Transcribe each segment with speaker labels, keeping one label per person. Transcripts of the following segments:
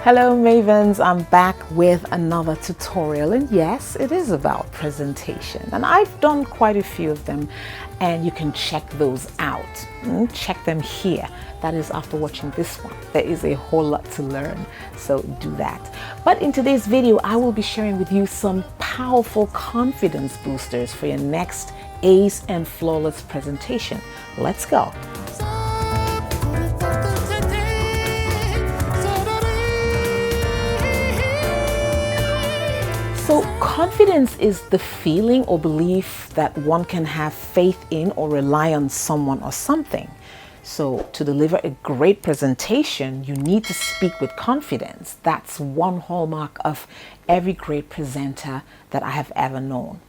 Speaker 1: Hello Mavens, I'm back with another tutorial, and yes, it is about presentation, and I've done quite a few of them and you can check those out. Check them here. That is after watching this one. There is a whole lot to learn, so do that. But in today's video, I will be sharing with you some powerful confidence boosters for your next ace and flawless presentation. Let's go. So confidence is the feeling or belief that one can have faith in or rely on someone or something. So to deliver a great presentation, you need to speak with confidence. That's one hallmark of every great presenter that I have ever known.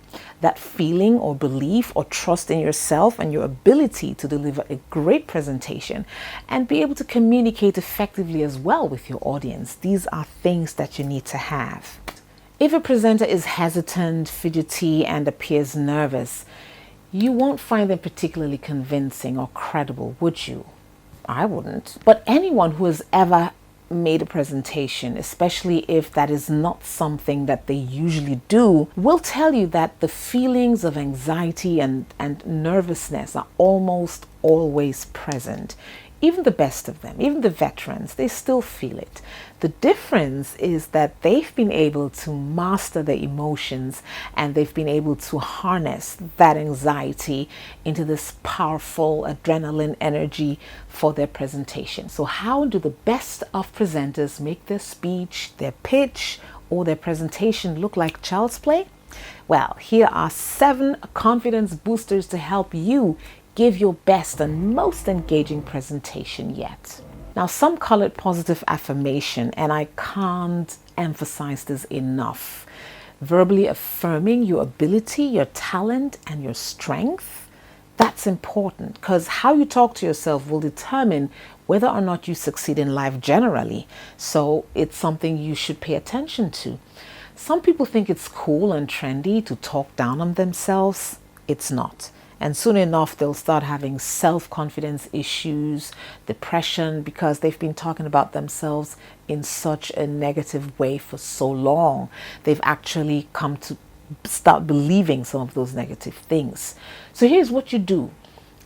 Speaker 1: That feeling or belief or trust in yourself and your ability to deliver a great presentation and be able to communicate effectively as well with your audience. These are things that you need to have. If a presenter is hesitant, fidgety, and appears nervous, you won't find them particularly convincing or credible, would you? I wouldn't. But anyone who has ever made a presentation, especially if that is not something that they usually do, will tell you that the feelings of anxiety and nervousness are almost always present. Even the best of them, even the veterans, they still feel it. The difference is that they've been able to master their emotions and they've been able to harness that anxiety into this powerful adrenaline energy for their presentation. So how do the best of presenters make their speech, their pitch, or their presentation look like child's play? Well, here are 7 confidence boosters to help you give your best and most engaging presentation yet. Now, some call it positive affirmation, and I can't emphasize this enough. Verbally affirming your ability, your talent, and your strength, that's important because how you talk to yourself will determine whether or not you succeed in life generally. So it's something you should pay attention to. Some people think it's cool and trendy to talk down on themselves. It's not. And soon enough, they'll start having self-confidence issues, depression, because they've been talking about themselves in such a negative way for so long. They've actually come to start believing some of those negative things. So here's what you do.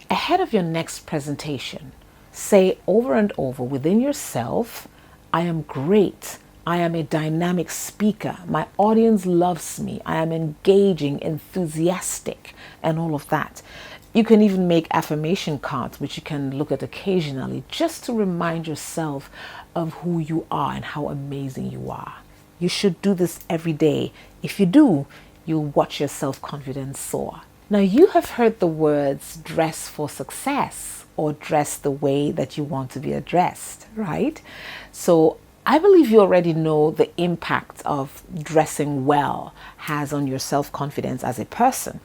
Speaker 1: Ahead of your next presentation, say over and over within yourself, I am great. I am a dynamic speaker. My audience loves me. I am engaging, enthusiastic, and all of that. You can even make affirmation cards, which you can look at occasionally, just to remind yourself of who you are and how amazing you are. You should do this every day. If you do, you'll watch your self-confidence soar. Now, you have heard the words dress for success or dress the way that you want to be addressed, right? So I believe you already know the impact of dressing well has on your self-confidence as a person.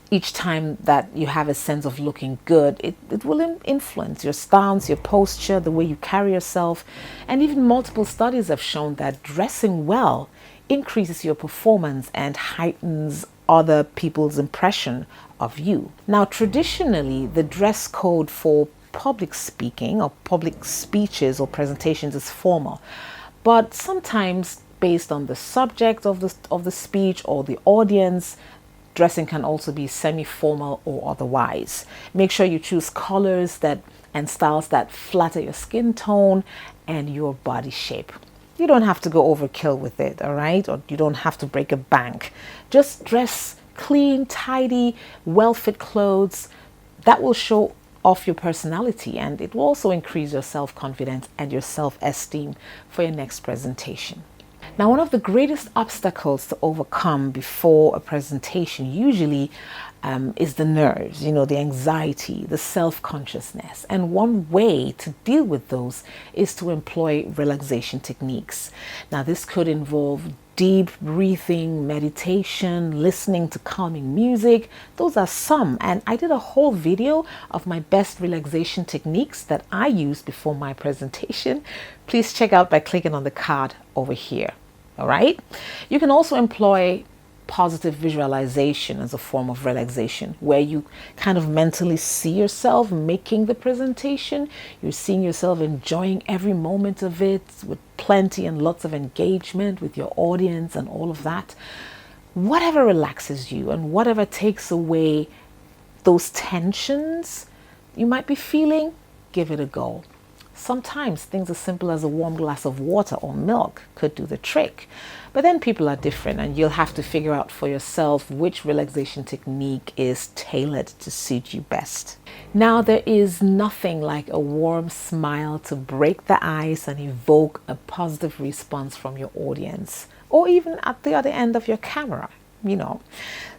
Speaker 1: Each time that you have a sense of looking good, it will influence your stance, your posture, the way you carry yourself. And even multiple studies have shown that dressing well increases your performance and heightens other people's impression of you. Now, traditionally, the dress code for public speaking or public speeches or presentations is formal, but sometimes based on the subject of the speech or the audience, dressing can also be semi-formal or otherwise. Make sure you choose colors and styles that flatter your skin tone and your body shape. You don't have to go overkill with it, all right? Or you don't have to break a bank. Just dress clean, tidy, well-fit clothes. That will show off your personality, and it will also increase your self-confidence and your self-esteem for your next presentation. Now, one of the greatest obstacles to overcome before a presentation usually is the nerves, the anxiety, the self-consciousness. And one way to deal with those is to employ relaxation techniques. Now, this could involve deep breathing, meditation, listening to calming music. Those are some, and I did a whole video of my best relaxation techniques that I use before my presentation. Please check out by clicking on the card over here. All right. You can also employ positive visualization as a form of relaxation, where you kind of mentally see yourself making the presentation. You're seeing yourself enjoying every moment of it with plenty and lots of engagement with your audience and all of that. Whatever relaxes you and whatever takes away those tensions you might be feeling, give it a go. Sometimes things as simple as a warm glass of water or milk could do the trick. But then people are different, and you'll have to figure out for yourself which relaxation technique is tailored to suit you best. Now, there is nothing like a warm smile to break the ice and evoke a positive response from your audience, or even at the other end of your camera.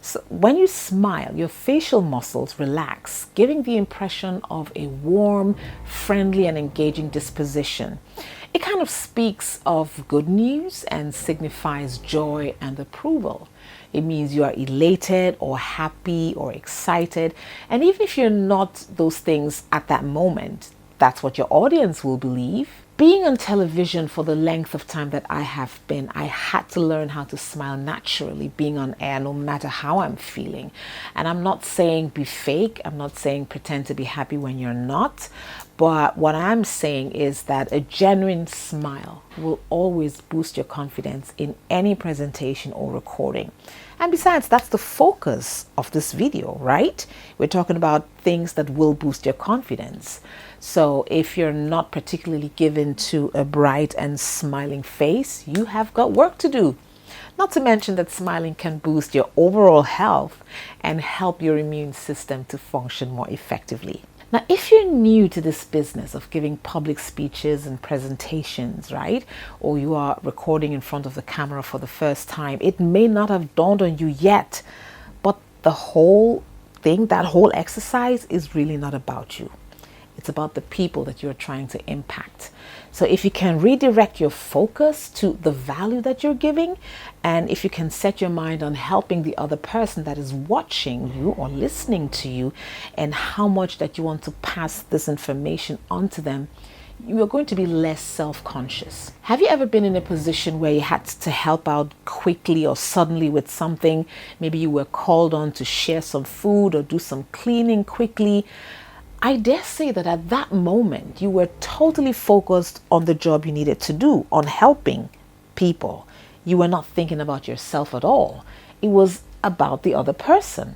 Speaker 1: So when you smile, your facial muscles relax, giving the impression of a warm, friendly, and engaging disposition. It kind of speaks of good news and signifies joy and approval. It means you are elated or happy or excited. And even if you're not those things at that moment, that's what your audience will believe. Being on television for the length of time that I have been, I had to learn how to smile naturally being on air, no matter how I'm feeling. And I'm not saying be fake. I'm not saying pretend to be happy when you're not. But what I'm saying is that a genuine smile will always boost your confidence in any presentation or recording. And besides, that's the focus of this video, right? We're talking about things that will boost your confidence. So if you're not particularly given to a bright and smiling face, you have got work to do. Not to mention that smiling can boost your overall health and help your immune system to function more effectively. Now, if you're new to this business of giving public speeches and presentations, right, or you are recording in front of the camera for the first time, it may not have dawned on you yet, but the whole thing, that whole exercise is really not about you. It's about the people that you're trying to impact. So if you can redirect your focus to the value that you're giving, and if you can set your mind on helping the other person that is watching you or listening to you, and how much that you want to pass this information on to them, you are going to be less self-conscious. Have you ever been in a position where you had to help out quickly or suddenly with something? Maybe you were called on to share some food or do some cleaning quickly. I dare say that at that moment, you were totally focused on the job you needed to do, on helping people. You were not thinking about yourself at all. It was about the other person.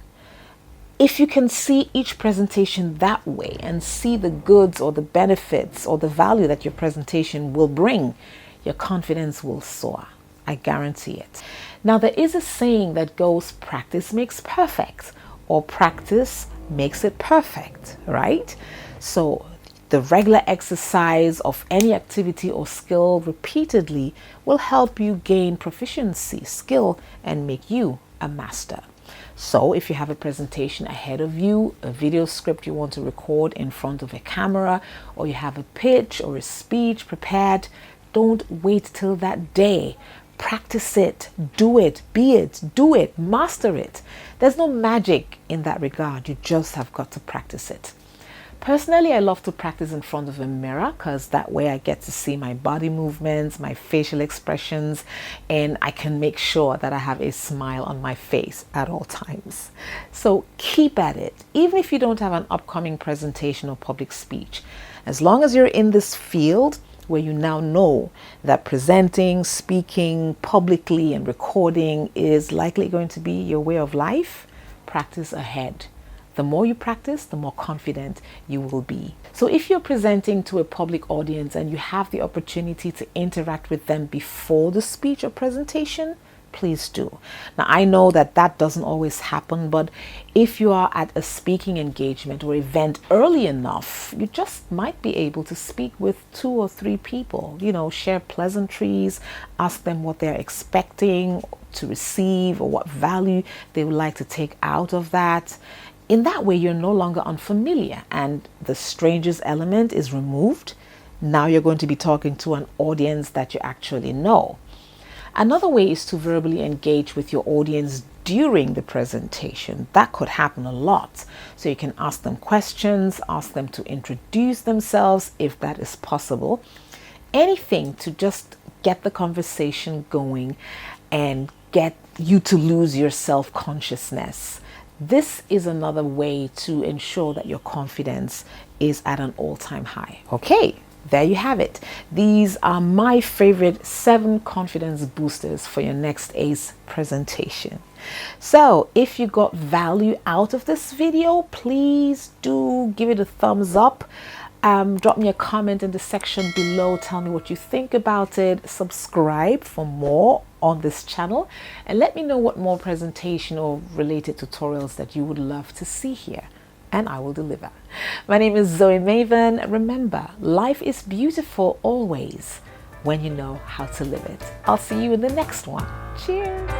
Speaker 1: If you can see each presentation that way and see the goods or the benefits or the value that your presentation will bring, your confidence will soar. I guarantee it. Now, there is a saying that goes, practice makes perfect, or practice makes it perfect, right? So the regular exercise of any activity or skill repeatedly will help you gain proficiency, skill, and make you a master. So if you have a presentation ahead of you, a video script you want to record in front of a camera, or you have a pitch or a speech prepared, don't wait till that day. Practice it, do it, be it, do it, master it. There's no magic in that regard. You just have got to practice it. Personally, I love to practice in front of a mirror because that way I get to see my body movements, my facial expressions, and I can make sure that I have a smile on my face at all times. So keep at it. Even if you don't have an upcoming presentation or public speech, as long as you're in this field, where you now know that presenting, speaking publicly and recording is likely going to be your way of life, practice ahead. The more you practice, the more confident you will be. So if you're presenting to a public audience and you have the opportunity to interact with them before the speech or presentation, please do. Now, I know that that doesn't always happen, but if you are at a speaking engagement or event early enough, you just might be able to speak with 2 or 3 people, share pleasantries, ask them what they're expecting to receive or what value they would like to take out of that. In that way, you're no longer unfamiliar and the stranger's element is removed. Now you're going to be talking to an audience that you actually know. Another way is to verbally engage with your audience during the presentation. That could happen a lot. So you can ask them questions, ask them to introduce themselves if that is possible. Anything to just get the conversation going and get you to lose your self-consciousness. This is another way to ensure that your confidence is at an all-time high. Okay, there you have it. These are my favorite 7 confidence boosters for your next ACE presentation. So if you got value out of this video, please do give it a thumbs up. Drop me a comment in the section below. Tell me what you think about it. Subscribe for more on this channel, and let me know what more presentation or related tutorials that you would love to see here, and I will deliver. My name is Zoe Maven. Remember, life is beautiful always when you know how to live it. I'll see you in the next one. Cheers.